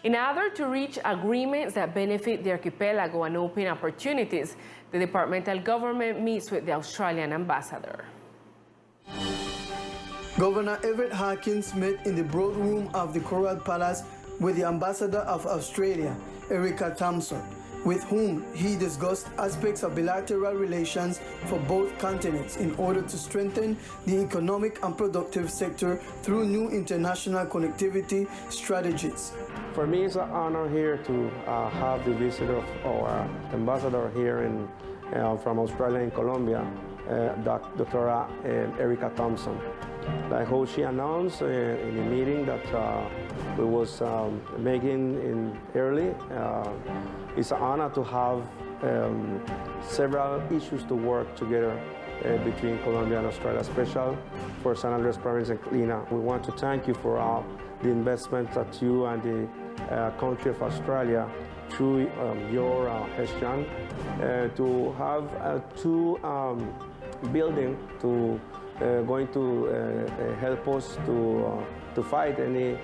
In order to reach agreements that benefit the archipelago and open opportunities, the departmental government meets with the Australian ambassador. Governor Everett Harkins met in the broad room of the Coral Palace with the ambassador of Australia, Erica Thompson, with whom he discussed aspects of bilateral relations for both continents in order to strengthen the economic and productive sector through new international connectivity strategies. For me, it's an honor here to have the visit of our ambassador here from Australia and Colombia, Dr. Erica Thompson. Like how she announced in the meeting that we was making in early, it's an honor to have several issues to work together between Colombia and Australia, especially for San Andres Province and CLINA. We want to thank you for the investment that you and the country of Australia through your gestion to have two buildings going to help us to fight any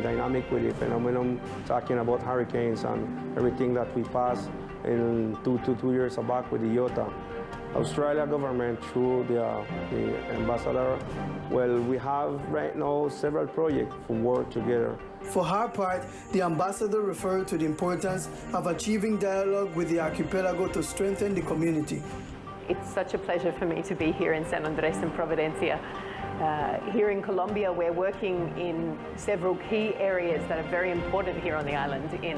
dynamic with the phenomenon, talking about hurricanes and everything that we passed in two years back with the Iota. Australia government through the ambassador, well, we have right now several projects for work together. For her part, the ambassador referred to the importance of achieving dialogue with the archipelago to strengthen the community. It's such a pleasure for me to be here in San Andres and Providencia. Here in Colombia, we're working in several key areas that are very important here on the island, in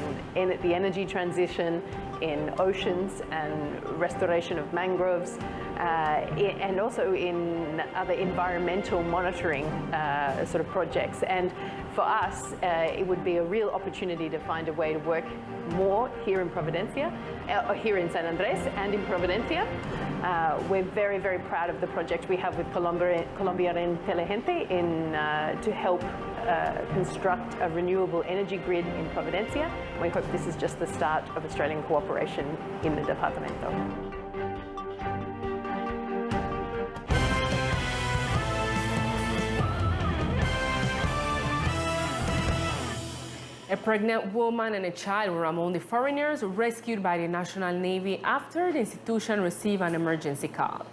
the energy transition, in oceans and restoration of mangroves, and also in other environmental monitoring sort of projects. And for us, it would be a real opportunity to find a way to work more here in Providencia, here in San Andres and in Providencia. We're very, very proud of the project we have with Colombia Inteligente to help construct a renewable energy grid in Providencia. We hope this is just the start of Australian cooperation in the departamento. A pregnant woman and a child were among the foreigners rescued by the National Navy after the institution received an emergency call.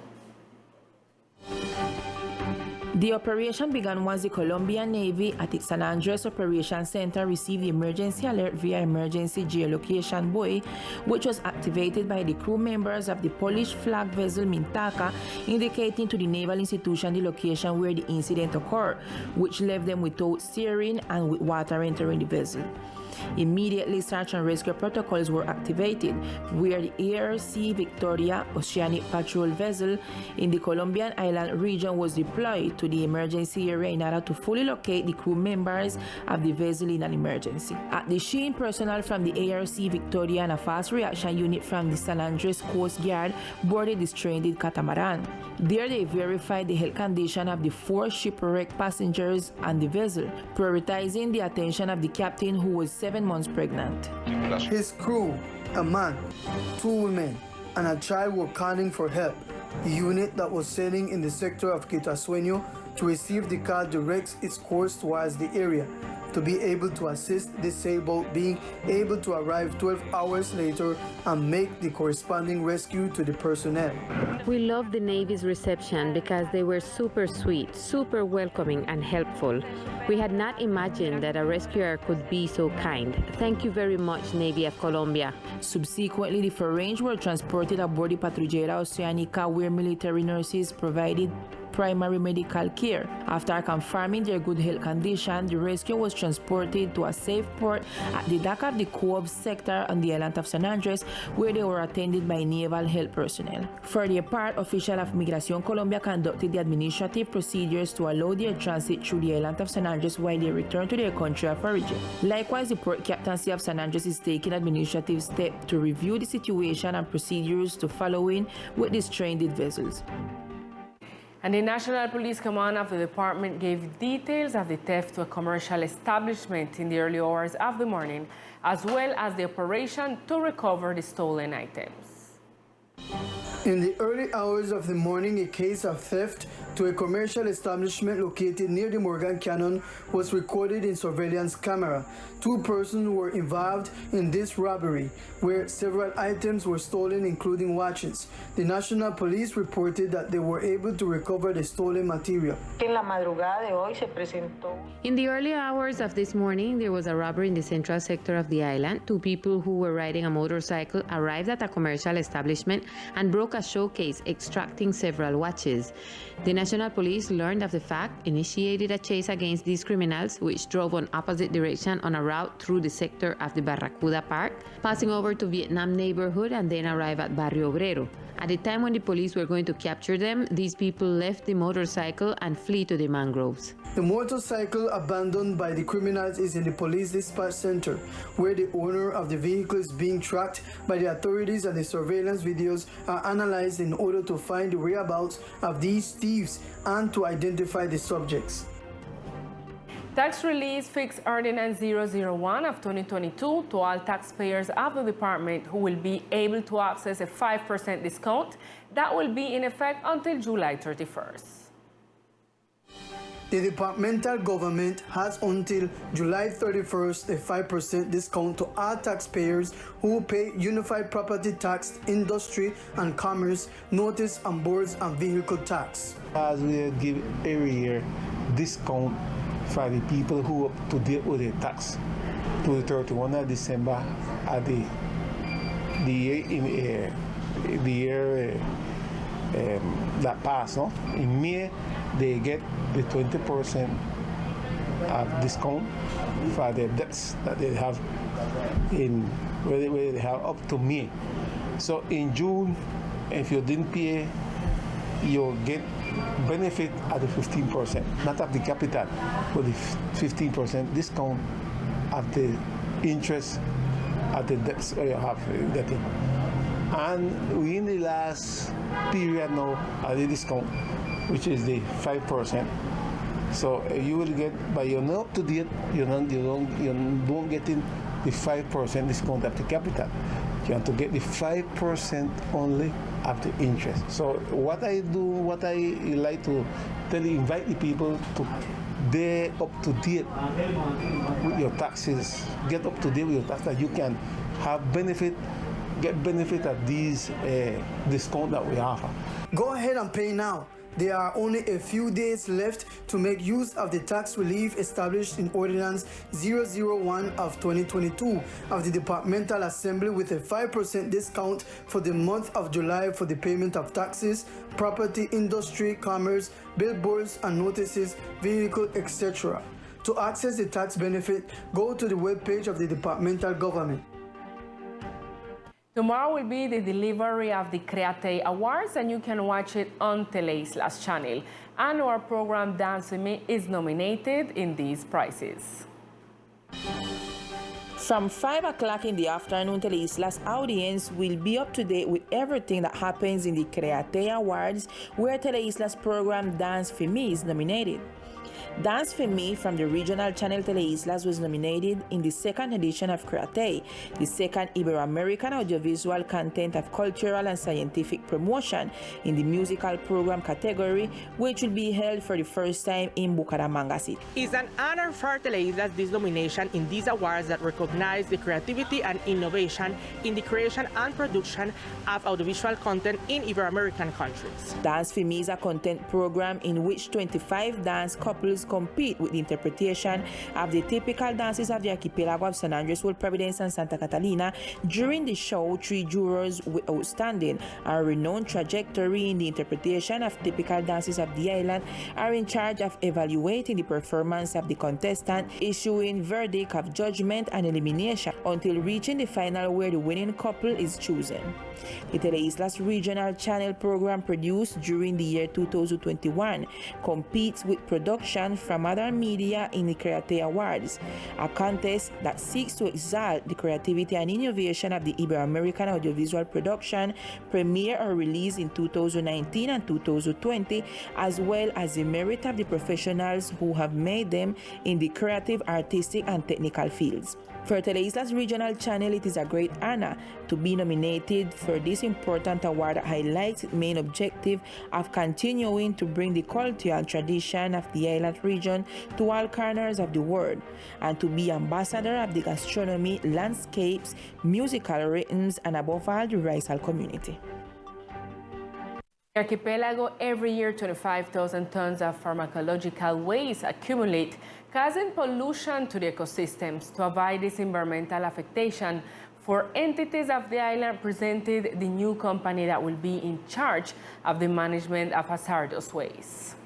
The operation began once the Colombian Navy at its San Andres Operations Center received the emergency alert via emergency geolocation buoy, which was activated by the crew members of the Polish flag vessel Mintaka, indicating to the naval institution the location where the incident occurred, which left them without steering and with water entering the vessel. Immediately, search and rescue protocols were activated, where the ARC Victoria Oceanic Patrol vessel in the Colombian island region was deployed to the emergency area in order to fully locate the crew members of the vessel in an emergency. At the scene, personnel from the ARC Victoria and a fast reaction unit from the San Andres Coast Guard boarded the stranded catamaran. There, they verified the health condition of the 4 shipwrecked passengers on the vessel, prioritizing the attention of the captain, who was 7 months pregnant. His crew, a man, 2 women, and a child were calling for help. The unit that was sailing in the sector of Quitasueño to receive the call directs its course towards the area, to be able to assist the sailboat being able to arrive 12 hours later and make the corresponding rescue to the personnel. We love the Navy's reception because they were super sweet, super welcoming and helpful. We had not imagined that a rescuer could be so kind. Thank you very much, Navy of Colombia. Subsequently, the foreigners were transported aboard the Patrullera Oceanica, where military nurses provided primary medical care. After confirming their good health condition, the rescue was transported to a safe port at the dock of the Cove sector on the island of San Andres, where they were attended by naval health personnel. For their part, officials of Migración Colombia conducted the administrative procedures to allow their transit through the island of San Andres while they returned to their country of origin. Likewise, the Port Captaincy of San Andres is taking administrative steps to review the situation and procedures to follow in with the stranded vessels. And the National Police Command of the department gave details of the theft to a commercial establishment in the early hours of the morning, as well as the operation to recover the stolen items. In the early hours of the morning, a case of theft to a commercial establishment located near the Morgan Canyon was recorded in surveillance camera. 2 persons were involved in this robbery, where several items were stolen, including watches. The National Police reported that they were able to recover the stolen material. In the early hours of this morning, there was a robbery in the central sector of the island. 2 people who were riding a motorcycle arrived at a commercial establishment and broke a showcase, extracting several watches. The National Police learned of the fact, initiated a chase against these criminals, which drove on opposite direction on a route through the sector of the Barracuda Park, passing over to Vietnam neighborhood and then arrive at Barrio Obrero. At the time when the police were going to capture them, these people left the motorcycle and flee to the mangroves. The motorcycle abandoned by the criminals is in the police dispatch center, where the owner of the vehicle is being tracked by the authorities, and the surveillance videos are analyzed in order to find the whereabouts of these thieves and to identify the subjects. Tax Release Fixed Ordinance 001 of 2022 to all taxpayers of the department who will be able to access a 5% discount that will be in effect until July 31st. The departmental government has until July 31st a 5% discount to all taxpayers who pay Unified Property Tax, Industry and Commerce, Notice on Boards and Vehicle Tax. As we give every year discount for the people who up to date with the tax to the 31st of December at the year that passed. No? In May, they get the 20% discount for the debts that they have where they have up to May. So in June, if you didn't pay, you'll get benefit at the 15%, not of the capital, but the 15% discount of the interest at the debts you have getting. And within the last period now, at the discount, which is the 5%. So you will get, but you're not up to date, you don't get in the 5% discount of the capital. You have to get the 5% only of the interest. So what I like to invite the people to be up to date with your taxes, get up to date with your taxes, that you can have get benefit of these discounts that we offer. Go ahead and pay now. There are only a few days left to make use of the tax relief established in Ordinance 001 of 2022 of the Departmental Assembly, with a 5% discount for the month of July for the payment of taxes, property, industry, commerce, billboards and notices, vehicle, etc. To access the tax benefit, go to the webpage of the departmental government. Tomorrow will be the delivery of the Create Awards, and you can watch it on Teleislas channel. And our program Dance With Me is nominated in these prizes. From 5 o'clock in the afternoon, Teleislas audience will be up to date with everything that happens in the Create Awards, where Teleislas program Dance For Me is nominated. Dance For Me from the regional channel Teleislas was nominated in the 2nd edition of Create, the 2nd Ibero-American audiovisual content of cultural and scientific promotion in the musical program category, which will be held for the first time in Bucaramanga City. It's an honor for Teleislas this nomination in these awards that recognize the creativity and innovation in the creation and production of audiovisual content in Ibero-American countries. Dance For Me is a content program in which 25 dance couples compete with the interpretation of the typical dances of the archipelago of San Andres, World Providence, and Santa Catalina. During the show, 3 jurors with outstanding and renowned trajectory in the interpretation of typical dances of the island are in charge of evaluating the performance of the contestant, issuing verdict of judgment and elimination until reaching the final, where the winning couple is chosen. The Teleislas regional channel program, produced during the year 2021, competes with production recognition from other media in the Create Awards, a contest that seeks to exalt the creativity and innovation of the Ibero-American audiovisual production premiere or release in 2019 and 2020, as well as the merit of the professionals who have made them in the creative, artistic, and technical fields. For Teleislas regional channel, it is a great honor to be nominated for this important award that highlights its main objective of continuing to bring the culture and tradition of the island region to all corners of the world, and to be ambassador of the gastronomy, landscapes, musical rhythms, and above all, the racial community. The archipelago, every year 25,000 tons of pharmacological waste accumulate, causing pollution to the ecosystems. To avoid this environmental affectation, 4 entities of the island presented the new company that will be in charge of the management of hazardous waste.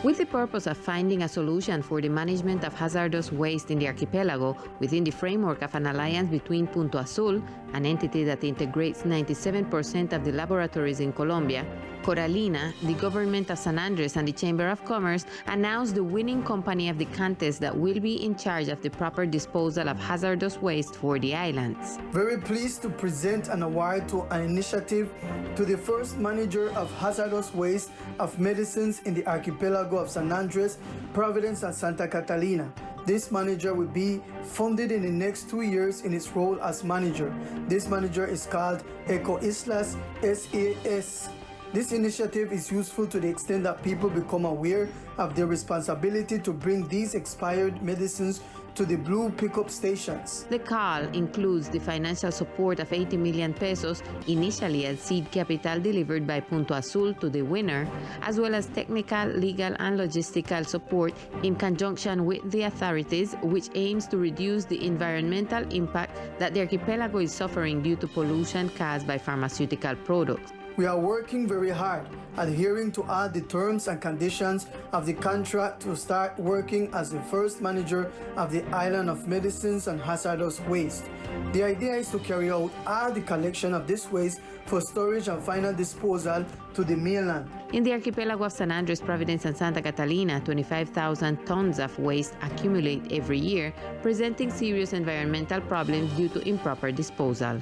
With the purpose of finding a solution for the management of hazardous waste in the archipelago within the framework of an alliance between Punto Azul, an entity that integrates 97% of the laboratories in Colombia, Coralina, the government of San Andres, and the Chamber of Commerce announced the winning company of the contest that will be in charge of the proper disposal of hazardous waste for the islands. Very pleased to present an award to an initiative to the first manager of hazardous waste of medicines in the archipelago of San Andres, Providence, and Santa Catalina. This manager will be funded in the next 2 years in its role as manager. This manager is called Teleislas SAS. This initiative is useful to the extent that people become aware of their responsibility to bring these expired medicines to the blue pickup stations. The call includes the financial support of 80 million pesos, initially as seed capital delivered by Punto Azul to the winner, as well as technical, legal, and logistical support in conjunction with the authorities, which aims to reduce the environmental impact that the archipelago is suffering due to pollution caused by pharmaceutical products. We are working very hard, adhering to all the terms and conditions of the contract to start working as the first manager of the island of medicines and hazardous waste. The idea is to carry out all the collection of this waste for storage and final disposal to the mainland. In the archipelago of San Andres, Providence, and Santa Catalina, 25,000 tons of waste accumulate every year, presenting serious environmental problems due to improper disposal.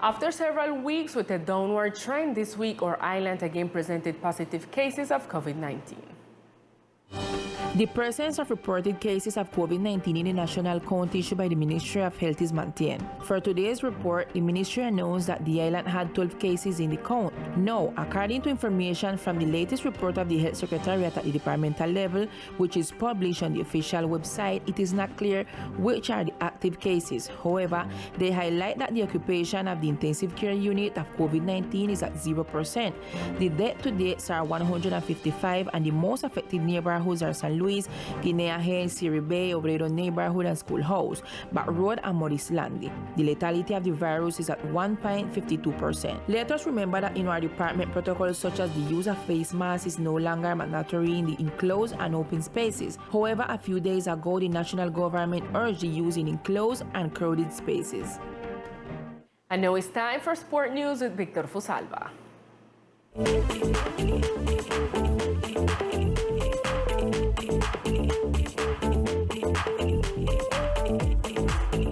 After several weeks with a downward trend, this week our island again presented positive cases of COVID-19. The presence of reported cases of COVID-19 in the national count issued by the Ministry of Health is maintained. For today's report, the ministry announced that the island had 12 cases in the count. Now, according to information from the latest report of the Health Secretariat at the departmental level, which is published on the official website, it is not clear which are the active cases. However, they highlight that the occupation of the intensive care unit of COVID-19 is at 0%. The death to dates are 155, and the most affected neighborhoods are San Luis, Guinea Hen, Siri Bay, Obrero Neighborhood, and Schoolhouse, Back Road, and Morris Landy. The lethality of the virus is at 1.52%. Let us remember that in our department, protocols such as the use of face masks is no longer mandatory in the enclosed and open spaces. However, a few days ago, the national government urged the use in enclosed and crowded spaces. And now it's time for Sport News with Victor Fusalva.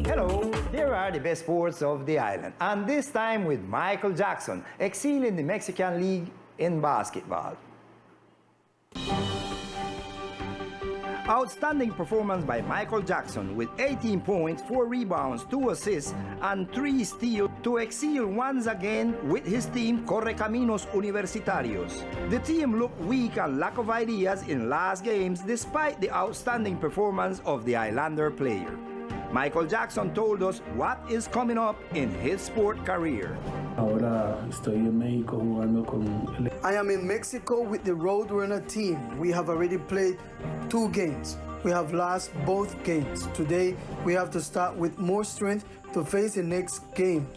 Hello, here are the best sports of the island, and this time with Michael Jackson, excelling in the Mexican League in basketball. Outstanding performance by Michael Jackson with 18 points, 4 rebounds, 2 assists, and 3 steals to excel once again with his team Correcaminos Universitarios. The team looked weak and lack of ideas in last games despite the outstanding performance of the Islander player. Michael Jackson told us what is coming up in his sport career. I am in Mexico with the Roadrunner team. We have already played 2 games. We have lost both games. Today, we have to start with more strength to face the next game.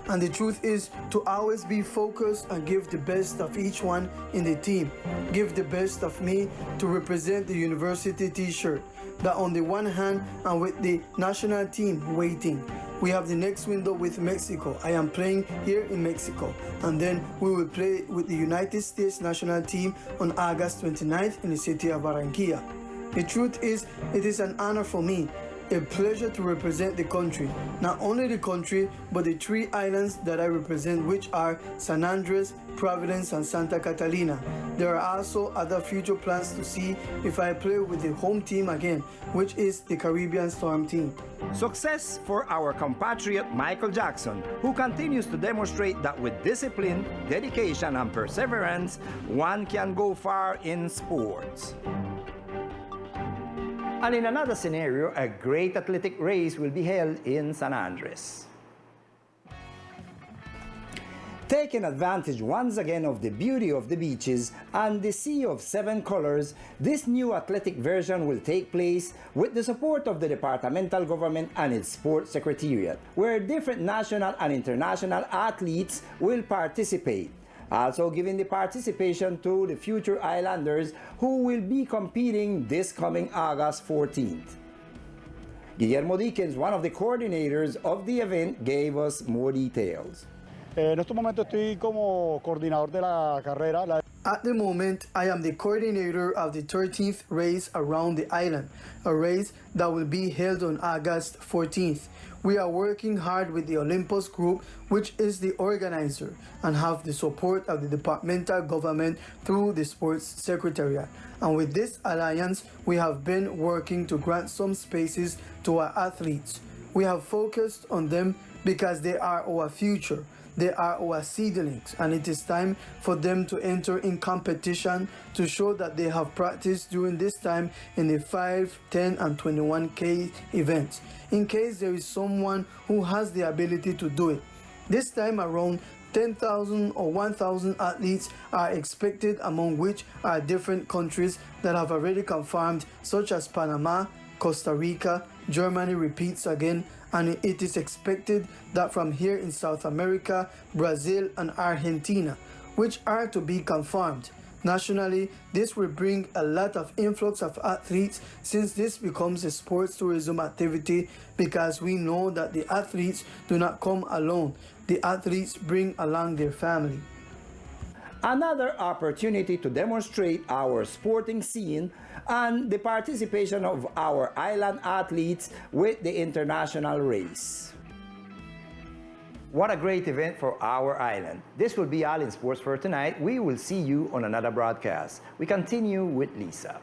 And the truth is to always be focused and give the best of each one in the team. Give the best of me to represent the university t-shirt. That on the one hand and with the national team waiting. We have the next window with Mexico. I am playing here in Mexico. And then we will play with the United States national team on August 29th in the city of Barranquilla. The truth is, it is an honor for me, a pleasure to represent the country. Not only the country, but the 3 islands that I represent, which are San Andres, Providence, and Santa Catalina. There are also other future plans to see if I play with the home team again, which is the Caribbean Storm team. Success for our compatriot Michael Jackson, who continues to demonstrate that with discipline, dedication, and perseverance, one can go far in sports. And in another scenario, a great athletic race will be held in San Andres. Taking advantage once again of the beauty of the beaches and the sea of 7 colors, this new athletic version will take place with the support of the departmental government and its sports secretariat, where different national and international athletes will participate, also giving the participation to the future islanders who will be competing this coming August 14th. Guillermo Dickens, one of the coordinators of the event, gave us more details. En este momento estoy como coordinador de la carrera. At the moment, I am the coordinator of the 13th race around the island, a race that will be held on August 14th. We are working hard with the Olympus Group, which is the organizer, and have the support of the departmental government through the Sports Secretariat. And with this alliance, we have been working to grant some spaces to our athletes. We have focused on them because they are our future. They are our seedlings, and it is time for them to enter in competition to show that they have practiced during this time in the 5, 10, and 21K events, in case there is someone who has the ability to do it. This time around, 10,000 or 1,000 athletes are expected, among which are different countries that have already confirmed, such as Panama, Costa Rica, Germany repeats again, and it is expected that from here in South America, Brazil, and Argentina, which are to be confirmed. Nationally, this will bring a lot of influx of athletes, since this becomes a sports tourism activity, because we know that the athletes do not come alone. The athletes bring along their family. Another opportunity to demonstrate our sporting scene and the participation of our island athletes with the international race. What a great event for our island. This will be all in sports for tonight. We will see you on another broadcast. We continue with Lisa.